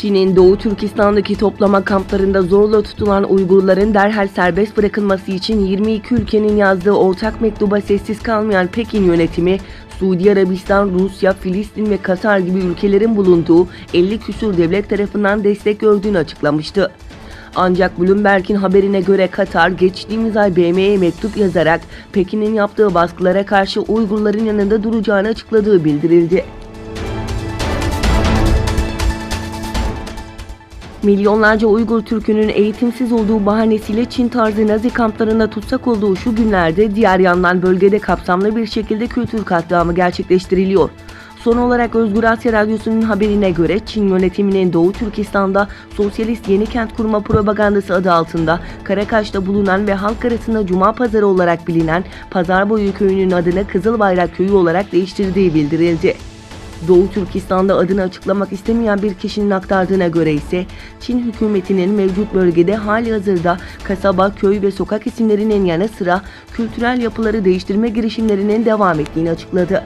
Çin'in Doğu Türkistan'daki toplama kamplarında zorla tutulan Uygurların derhal serbest bırakılması için 22 ülkenin yazdığı ortak mektuba sessiz kalmayan Pekin yönetimi, Suudi Arabistan, Rusya, Filistin ve Katar gibi ülkelerin bulunduğu 50 küsur devlet tarafından destek gördüğünü açıklamıştı. Ancak Bloomberg'in haberine göre Katar geçtiğimiz ay BM'ye mektup yazarak Pekin'in yaptığı baskılara karşı Uygurların yanında duracağını açıkladığı bildirildi. Milyonlarca Uygur Türk'ünün eğitimsiz olduğu bahanesiyle Çin tarzı Nazi kamplarında tutsak olduğu şu günlerde diğer yandan bölgede kapsamlı bir şekilde kültür katliamı gerçekleştiriliyor. Son olarak Özgür Asya Radyosu'nun haberine göre Çin yönetiminin Doğu Türkistan'da Sosyalist Yeni Kent Kurma propagandası adı altında Karakaş'ta bulunan ve halk arasında Cuma Pazarı olarak bilinen Pazarboyu Köyü'nün adını Kızılbayrak Köyü olarak değiştirdiği bildirildi. Doğu Türkistan'da adını açıklamak istemeyen bir kişinin aktardığına göre ise Çin hükümetinin mevcut bölgede halihazırda kasaba, köy ve sokak isimlerinin yanı sıra kültürel yapıları değiştirme girişimlerinin devam ettiğini açıkladı.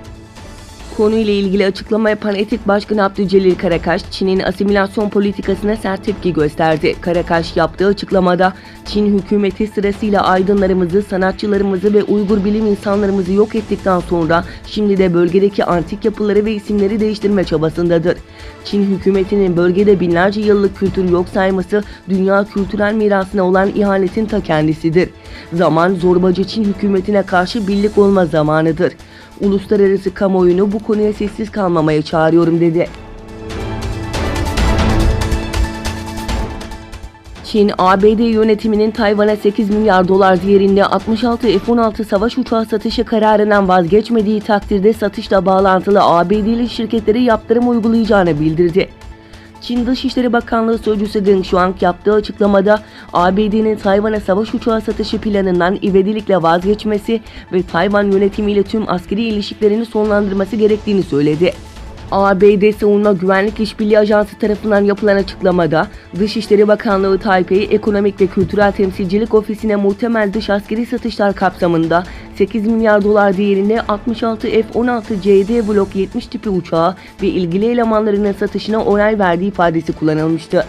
Konuyla ilgili açıklama yapan Etik Başkanı Abdülcelil Karakaş, Çin'in asimilasyon politikasına sert tepki gösterdi. Karakaş yaptığı açıklamada, Çin hükümeti sırasıyla aydınlarımızı, sanatçılarımızı ve Uygur bilim insanlarımızı yok ettikten sonra şimdi de bölgedeki antik yapıları ve isimleri değiştirme çabasındadır. Çin hükümetinin bölgede binlerce yıllık kültürü yok sayması, dünya kültürel mirasına olan ihanetin ta kendisidir. Zaman zorbacı Çin hükümetine karşı birlik olma zamanıdır. Uluslararası kamuoyunu bu konuya sessiz kalmamaya çağırıyorum dedi. Çin, ABD yönetiminin Tayvan'a 8 milyar dolar değerinde 66 F-16 savaş uçağı satışı kararından vazgeçmediği takdirde satışla bağlantılı ABD'li şirketlere yaptırım uygulayacağını bildirdi. Çin Dışişleri Bakanlığı Sözcüsü Geng Shuang yaptığı açıklamada ABD'nin Tayvan'a savaş uçağı satışı planından ivedilikle vazgeçmesi ve Tayvan yönetimiyle tüm askeri ilişkilerini sonlandırması gerektiğini söyledi. ABD Savunma Güvenlik İşbirliği Ajansı tarafından yapılan açıklamada, Dışişleri Bakanlığı Taipei Ekonomik ve Kültürel Temsilcilik Ofisi'ne muhtemel dış askeri satışlar kapsamında 8 milyar dolar değerinde 66 F-16 CD Block 70 tipi uçağı ve ilgili elemanlarının satışına onay verdiği ifadesi kullanılmıştı.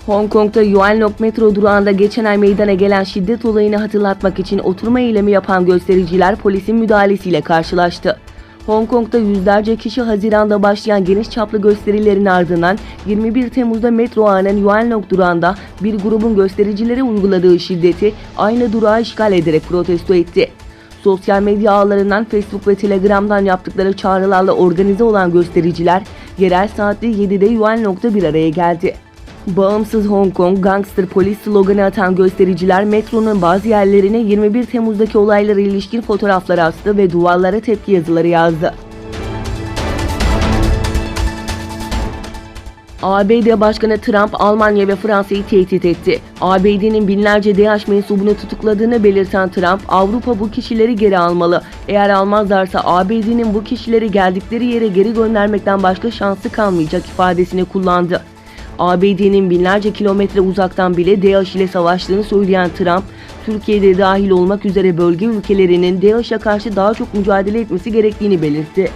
Hong Kong'da Yuanlong metro durağında geçen ay meydana gelen şiddet olayını hatırlatmak için oturma eylemi yapan göstericiler polisin müdahalesiyle karşılaştı. Hong Kong'da yüzlerce kişi Haziran'da başlayan geniş çaplı gösterilerin ardından 21 Temmuz'da metro ağının Yuanlong durağında bir grubun göstericilere uyguladığı şiddeti aynı durağı işgal ederek protesto etti. Sosyal medya ağlarından Facebook ve Telegram'dan yaptıkları çağrılarla organize olan göstericiler yerel saatte 7'de Yuanlong'da bir araya geldi. Bağımsız Hong Kong, gangster polis sloganı atan göstericiler metronun bazı yerlerine 21 Temmuz'daki olaylara ilişkin fotoğraflar astı ve duvarlara tepki yazıları yazdı. ABD Başkanı Trump, Almanya ve Fransa'yı tehdit etti. ABD'nin binlerce DAEŞ mensubunu tutukladığını belirten Trump, Avrupa bu kişileri geri almalı. Eğer almazlarsa ABD'nin bu kişileri geldikleri yere geri göndermekten başka şansı kalmayacak ifadesini kullandı. ABD'nin binlerce kilometre uzaktan bile DAEŞ ile savaştığını söyleyen Trump, Türkiye'de dahil olmak üzere bölge ülkelerinin DAEŞ'e karşı daha çok mücadele etmesi gerektiğini belirtti.